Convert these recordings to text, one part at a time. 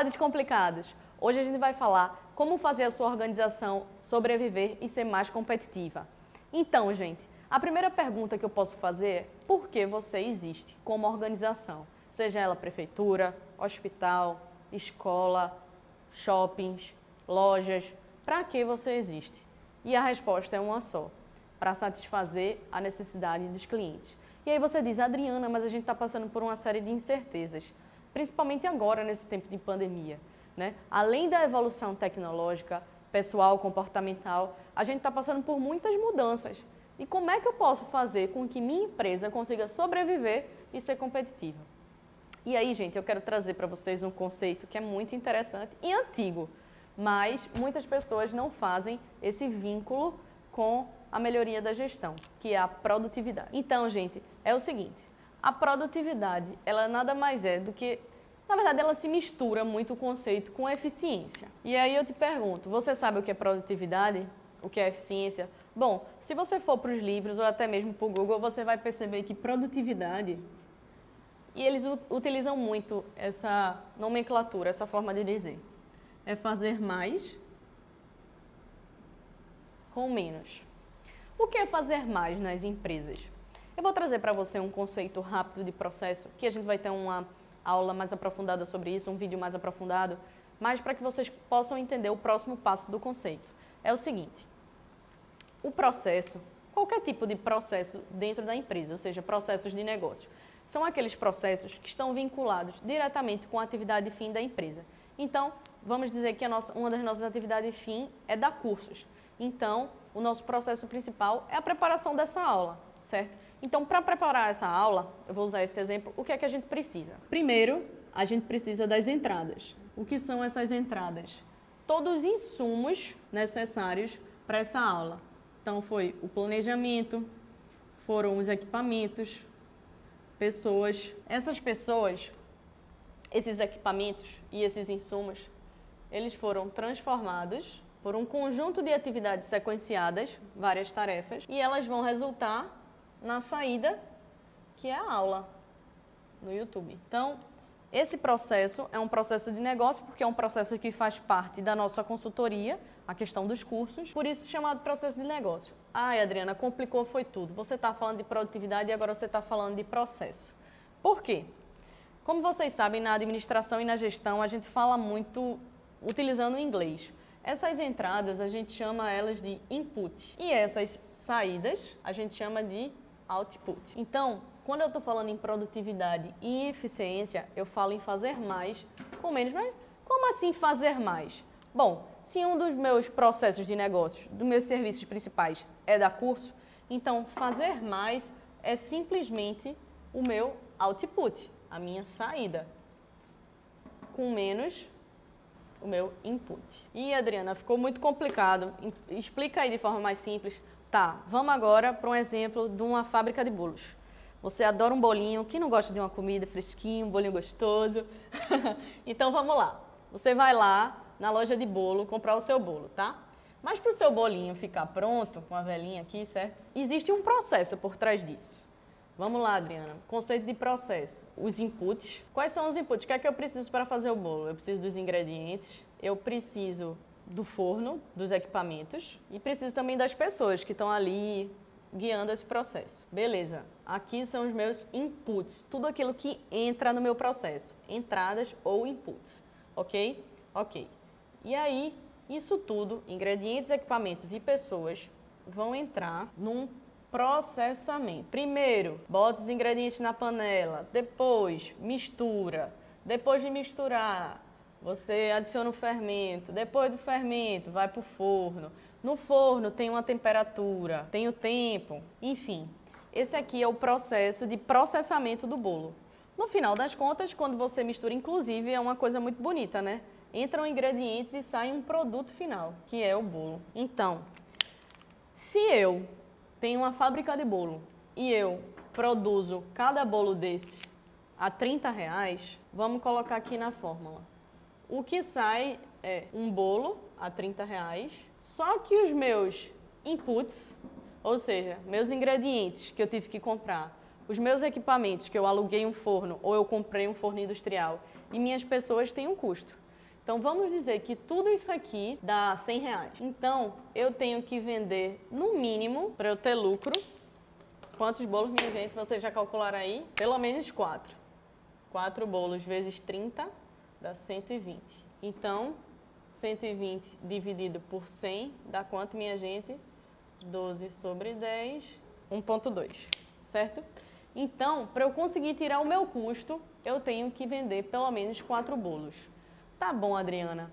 Fala Descomplicados! Hoje a gente vai falar como fazer a sua organização sobreviver e ser mais competitiva. Então, gente, a primeira pergunta que eu posso fazer é por que você existe como organização? Seja ela prefeitura, hospital, escola, shoppings, lojas, para que você existe? E a resposta é uma só, para satisfazer a necessidade dos clientes. E aí você diz, Adriana, mas a gente está passando por uma série de incertezas, principalmente agora, nesse tempo de pandemia, né? Além da evolução tecnológica, pessoal, comportamental, a gente está passando por muitas mudanças. E como é que eu posso fazer com que minha empresa consiga sobreviver e ser competitiva? E aí, gente, eu quero trazer para vocês um conceito que é muito interessante e antigo, mas muitas pessoas não fazem esse vínculo com a melhoria da gestão, que é a produtividade. Então, gente, é o seguinte, a produtividade, ela nada mais é do que, na verdade, ela se mistura muito o conceito com eficiência. E aí eu te pergunto, você sabe o que é produtividade? O que é eficiência? Bom, se você for para os livros ou até mesmo para o Google, você vai perceber que produtividade, e eles utilizam muito essa nomenclatura, essa forma de dizer, é fazer mais com menos. O que é fazer mais nas empresas? Eu vou trazer para você um conceito rápido de processo, que a gente vai ter uma aula mais aprofundada sobre isso, um vídeo mais aprofundado, mas para que vocês possam entender o próximo passo do conceito. É o seguinte, o processo, qualquer tipo de processo dentro da empresa, ou seja, processos de negócio, são aqueles processos que estão vinculados diretamente com a atividade fim da empresa. Então, vamos dizer que uma das nossas atividades fim é dar cursos. Então, o nosso processo principal é a preparação dessa aula, certo? Então, para preparar essa aula, eu vou usar esse exemplo, o que é que a gente precisa? Primeiro, a gente precisa das entradas. O que são essas entradas? Todos os insumos necessários para essa aula. Então, foi o planejamento, foram os equipamentos, pessoas. Essas pessoas, esses equipamentos e esses insumos, eles foram transformados por um conjunto de atividades sequenciadas, várias tarefas, e elas vão resultar na saída, que é a aula no YouTube. Então, esse processo é um processo de negócio, porque é um processo que faz parte da nossa consultoria, a questão dos cursos, por isso chamado processo de negócio. Ai, Adriana, complicou foi tudo. Você está falando de produtividade e agora você está falando de processo. Por quê? Como vocês sabem, na administração e na gestão, a gente fala muito utilizando o inglês. Essas entradas, a gente chama elas de input. E essas saídas, a gente chama de output. Então, quando eu estou falando em produtividade e eficiência, eu falo em fazer mais com menos. Mas como assim fazer mais? Bom, se um dos meus processos de negócios, dos meus serviços principais é dar curso, então fazer mais é simplesmente o meu output, a minha saída, com menos o meu input. E, Adriana, ficou muito complicado. Explica aí de forma mais simples. Tá, vamos agora para um exemplo de uma fábrica de bolos. Você adora um bolinho, quem não gosta de uma comida fresquinha, um bolinho gostoso? Então, vamos lá. Você vai lá na loja de bolo comprar o seu bolo, tá? Mas para o seu bolinho ficar pronto, com a velinha aqui, certo? Existe um processo por trás disso. Vamos lá, Adriana. Conceito de processo. Os inputs. Quais são os inputs? O que é que eu preciso para fazer o bolo? Eu preciso dos ingredientes, eu preciso do forno, dos equipamentos e preciso também das pessoas que estão ali guiando esse processo. Beleza. Aqui são os meus inputs. Tudo aquilo que entra no meu processo. Entradas ou inputs. Ok? Ok. E aí, isso tudo, ingredientes, equipamentos e pessoas, vão entrar num processamento. Primeiro, bota os ingredientes na panela, depois mistura, depois de misturar, você adiciona o fermento, depois do fermento vai para o forno. No forno tem uma temperatura, tem o tempo, enfim. Esse aqui é o processo de processamento do bolo. No final das contas, quando você mistura, inclusive, é uma coisa muito bonita, né? Entram ingredientes e sai um produto final, que é o bolo. Então, se eu tenho uma fábrica de bolo e eu produzo cada bolo desse a R$30, vamos colocar aqui na fórmula. O que sai é um bolo a R$30, só que os meus inputs, ou seja, meus ingredientes que eu tive que comprar, os meus equipamentos que eu aluguei um forno ou eu comprei um forno industrial e minhas pessoas têm um custo. Então, vamos dizer que tudo isso aqui dá R$100. Então, eu tenho que vender, no mínimo, para eu ter lucro. Quantos bolos, minha gente? Vocês já calcularam aí? Pelo menos 4. 4 bolos vezes 30 dá 120. Então, 120 dividido por 100 dá quanto, minha gente? 12 sobre 10, 1,2, certo? Então, para eu conseguir tirar o meu custo, eu tenho que vender pelo menos 4 bolos. Tá bom, Adriana.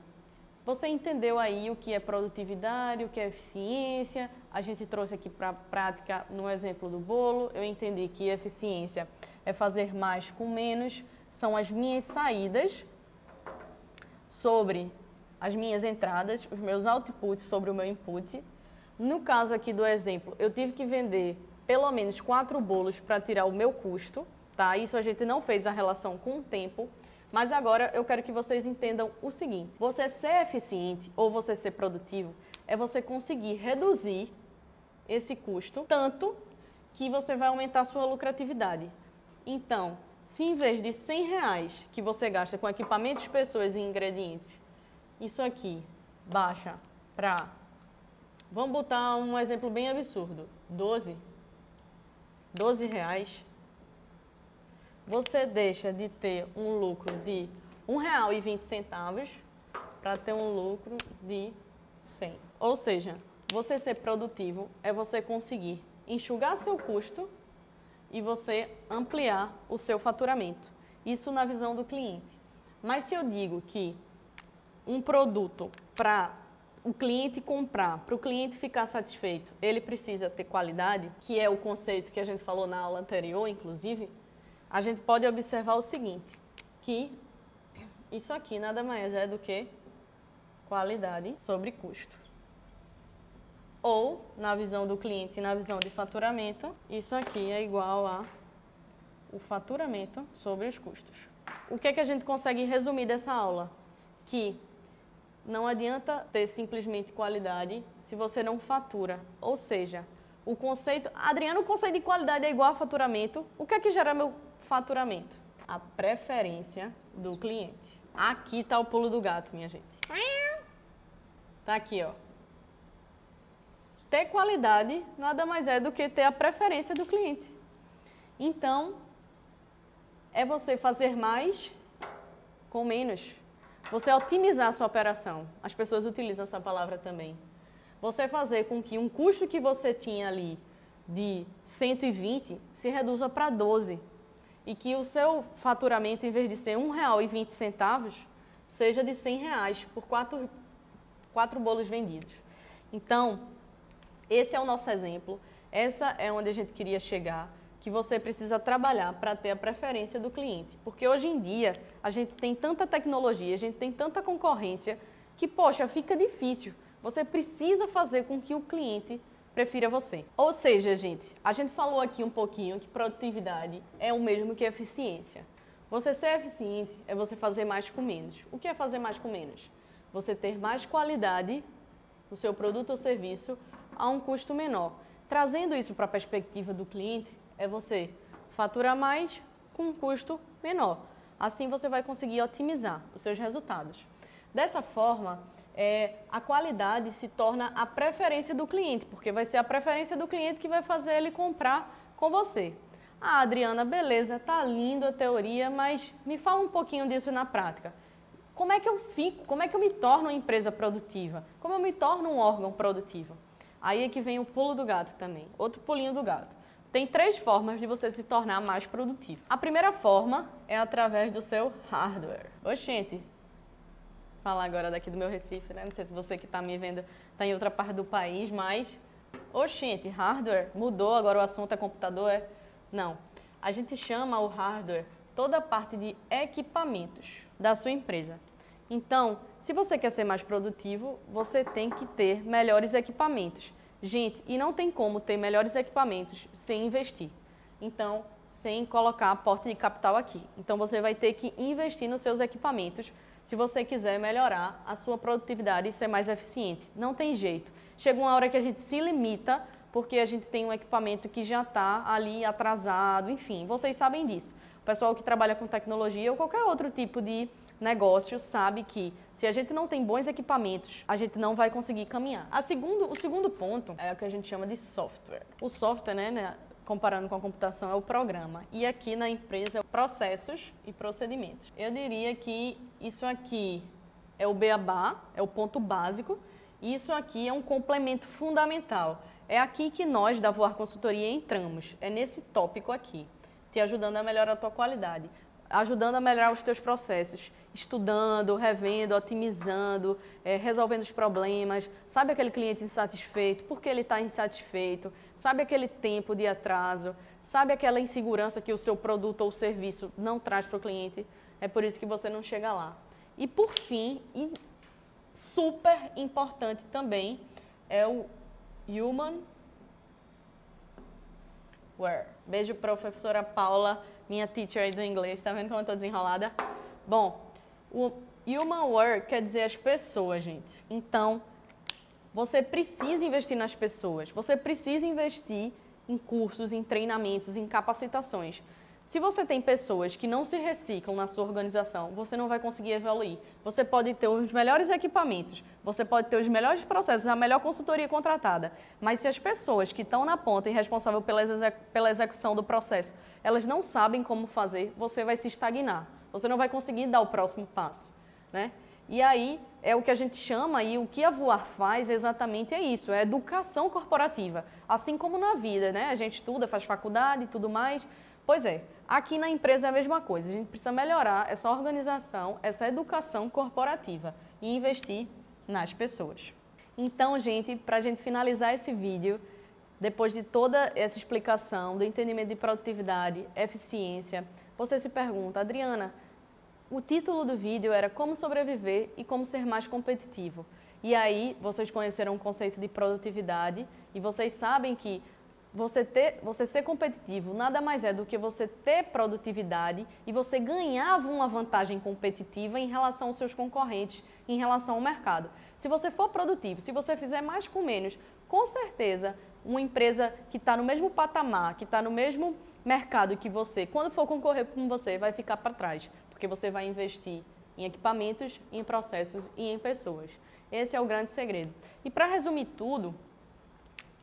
Você entendeu aí o que é produtividade, o que é eficiência? A gente trouxe aqui para a prática no exemplo do bolo. Eu entendi que eficiência é fazer mais com menos. São as minhas saídas sobre as minhas entradas, os meus outputs sobre o meu input. No caso aqui do exemplo, eu tive que vender pelo menos 4 bolos para tirar o meu custo, tá? Isso a gente não fez a relação com o tempo. Mas agora eu quero que vocês entendam o seguinte: você ser eficiente ou você ser produtivo é você conseguir reduzir esse custo tanto que você vai aumentar a sua lucratividade. Então, se em vez de R$100 que você gasta com equipamentos, pessoas e ingredientes, isso aqui baixa para, vamos botar um exemplo bem absurdo, R$12, você deixa de ter um lucro de R$1,20 para ter um lucro de 100. Ou seja, você ser produtivo é você conseguir enxugar seu custo e você ampliar o seu faturamento. Isso na visão do cliente. Mas se eu digo que um produto para o cliente comprar, para o cliente ficar satisfeito, ele precisa ter qualidade, que é o conceito que a gente falou na aula anterior, inclusive, a gente pode observar o seguinte, que isso aqui nada mais é do que qualidade sobre custo. Ou, na visão do cliente e na visão de faturamento, isso aqui é igual a o faturamento sobre os custos. O que é que a gente consegue resumir dessa aula? Que não adianta ter simplesmente qualidade se você não fatura. Ou seja, o conceito... Adriano, o conceito de qualidade é igual a faturamento. O que é que gera meu faturamento? A preferência do cliente. Aqui está o pulo do gato, minha gente. Tá aqui, ó. Ter qualidade nada mais é do que ter a preferência do cliente. Então, é você fazer mais com menos. Você otimizar a sua operação. As pessoas utilizam essa palavra também. Você fazer com que um custo que você tinha ali de 120 se reduza para 12. E que o seu faturamento, em vez de ser R$1,20, seja de R$100 por 4 bolos vendidos. Então, esse é o nosso exemplo. Essa é onde a gente queria chegar, que você precisa trabalhar para ter a preferência do cliente. Porque hoje em dia, a gente tem tanta tecnologia, a gente tem tanta concorrência, que, poxa, fica difícil. Você precisa fazer com que o cliente prefira você. Ou seja, gente, a gente falou aqui um pouquinho que produtividade é o mesmo que eficiência. Você ser eficiente é você fazer mais com menos. O que é fazer mais com menos? Você ter mais qualidade no seu produto ou serviço a um custo menor. Trazendo isso para a perspectiva do cliente, é você faturar mais com um custo menor. Assim você vai conseguir otimizar os seus resultados. Dessa forma, a qualidade se torna a preferência do cliente, porque vai ser a preferência do cliente que vai fazer ele comprar com você. Ah, Adriana, beleza, tá lindo a teoria, mas me fala um pouquinho disso na prática. Como é que eu fico? Como é que eu me torno uma empresa produtiva? Como eu me torno um órgão produtivo? Aí é que vem o pulo do gato também, outro pulinho do gato. Tem 3 formas de você se tornar mais produtivo. A primeira forma é através do seu hardware. Oxente, falar agora daqui do meu Recife, né? Não sei se você que está me vendo está em outra parte do país, mas... Oxente, hardware mudou, agora o assunto é computador, é? Não. A gente chama o hardware toda a parte de equipamentos da sua empresa. Então, se você quer ser mais produtivo, você tem que ter melhores equipamentos. Gente, e não tem como ter melhores equipamentos sem investir. Então, sem colocar aporte de capital aqui. Então, você vai ter que investir nos seus equipamentos se você quiser melhorar a sua produtividade e ser mais eficiente. Não tem jeito. Chega uma hora que a gente se limita porque a gente tem um equipamento que já está ali atrasado, enfim, vocês sabem disso. O pessoal que trabalha com tecnologia ou qualquer outro tipo de negócio sabe que se a gente não tem bons equipamentos, a gente não vai conseguir caminhar. O segundo ponto é o que a gente chama de software. O software, né, comparando com a computação, é o programa. E aqui na empresa, processos e procedimentos. Eu diria que isso aqui é o beabá, é o ponto básico, e isso aqui é um complemento fundamental. É aqui que nós, da Voar Consultoria, entramos. É nesse tópico aqui, te ajudando a melhorar a tua qualidade, ajudando a melhorar os teus processos, estudando, revendo, otimizando, resolvendo os problemas. Sabe aquele cliente insatisfeito? Por que ele está insatisfeito? Sabe aquele tempo de atraso? Sabe aquela insegurança que o seu produto ou serviço não traz para o cliente? É por isso que você não chega lá. E por fim, e super importante também, é o Human Where. Beijo, professora Paula, minha teacher aí do inglês, tá vendo como eu tô desenrolada? Bom, o Human Where quer dizer as pessoas, gente. Então, você precisa investir nas pessoas, você precisa investir em cursos, em treinamentos, em capacitações. Se você tem pessoas que não se reciclam na sua organização, você não vai conseguir evoluir. Você pode ter os melhores equipamentos, você pode ter os melhores processos, a melhor consultoria contratada, mas se as pessoas que estão na ponta e responsáveis pela execução do processo, elas não sabem como fazer, você vai se estagnar. Você não vai conseguir dar o próximo passo, né? E aí é o que a gente chama, e o que a Voar faz exatamente é isso, é educação corporativa. Assim como na vida, né? A gente estuda, faz faculdade e tudo mais. Pois é, aqui na empresa é a mesma coisa. A gente precisa melhorar essa organização, essa educação corporativa e investir nas pessoas. Então, gente, para a gente finalizar esse vídeo, depois de toda essa explicação do entendimento de produtividade, eficiência, você se pergunta, Adriana, o título do vídeo era Como Sobreviver e Como Ser Mais Competitivo. E aí, vocês conheceram o conceito de produtividade e vocês sabem que você ser competitivo nada mais é do que você ter produtividade e você ganhava uma vantagem competitiva em relação aos seus concorrentes, em relação ao mercado. Se você for produtivo, se você fizer mais com menos, com certeza uma empresa que está no mesmo patamar, que está no mesmo mercado que você, quando for concorrer com você, vai ficar para trás, porque você vai investir em equipamentos, em processos e em pessoas. Esse é o grande segredo. E para resumir tudo,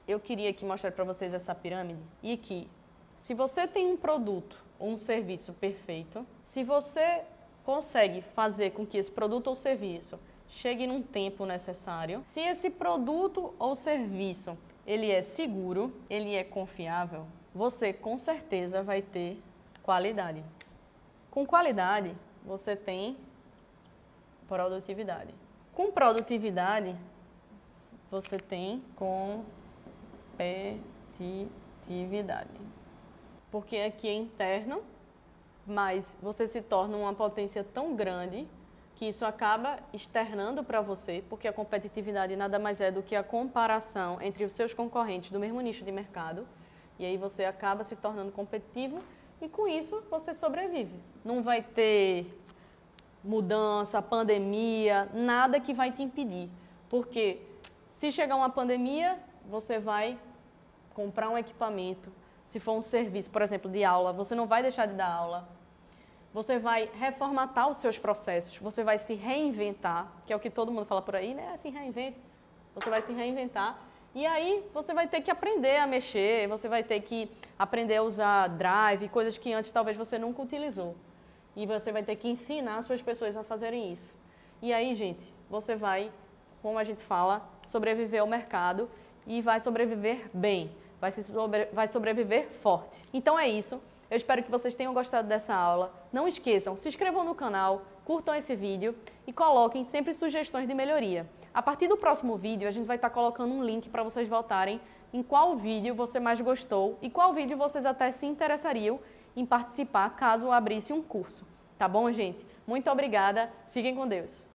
eu queria aqui mostrar para vocês essa pirâmide e que se você tem um produto ou um serviço perfeito, se você consegue fazer com que esse produto ou serviço chegue num tempo necessário, se esse produto ou serviço ele é seguro, ele é confiável, você com certeza vai ter qualidade. Com qualidade, você tem produtividade. Com produtividade, você tem competitividade. Porque aqui é interno, mas você se torna uma potência tão grande que isso acaba externando para você, porque a competitividade nada mais é do que a comparação entre os seus concorrentes do mesmo nicho de mercado, e aí você acaba se tornando competitivo e com isso você sobrevive. Não vai ter mudança, pandemia, nada que vai te impedir, porque se chegar uma pandemia, você vai comprar um equipamento, se for um serviço, por exemplo, de aula, você não vai deixar de dar aula. Você vai reformatar os seus processos, você vai se reinventar, que é o que todo mundo fala por aí, né? Se reinvente. Você vai se reinventar e aí você vai ter que aprender a mexer, você vai ter que aprender a usar Drive, coisas que antes talvez você nunca utilizou. E você vai ter que ensinar as suas pessoas a fazerem isso. E aí, gente, você vai, como a gente fala, sobreviver ao mercado e vai sobreviver bem, vai sobreviver forte. Então é isso. Eu espero que vocês tenham gostado dessa aula. Não esqueçam, se inscrevam no canal, curtam esse vídeo e coloquem sempre sugestões de melhoria. A partir do próximo vídeo, a gente vai estar colocando um link para vocês votarem em qual vídeo você mais gostou e qual vídeo vocês até se interessariam em participar caso abrisse um curso. Tá bom, gente? Muito obrigada. Fiquem com Deus.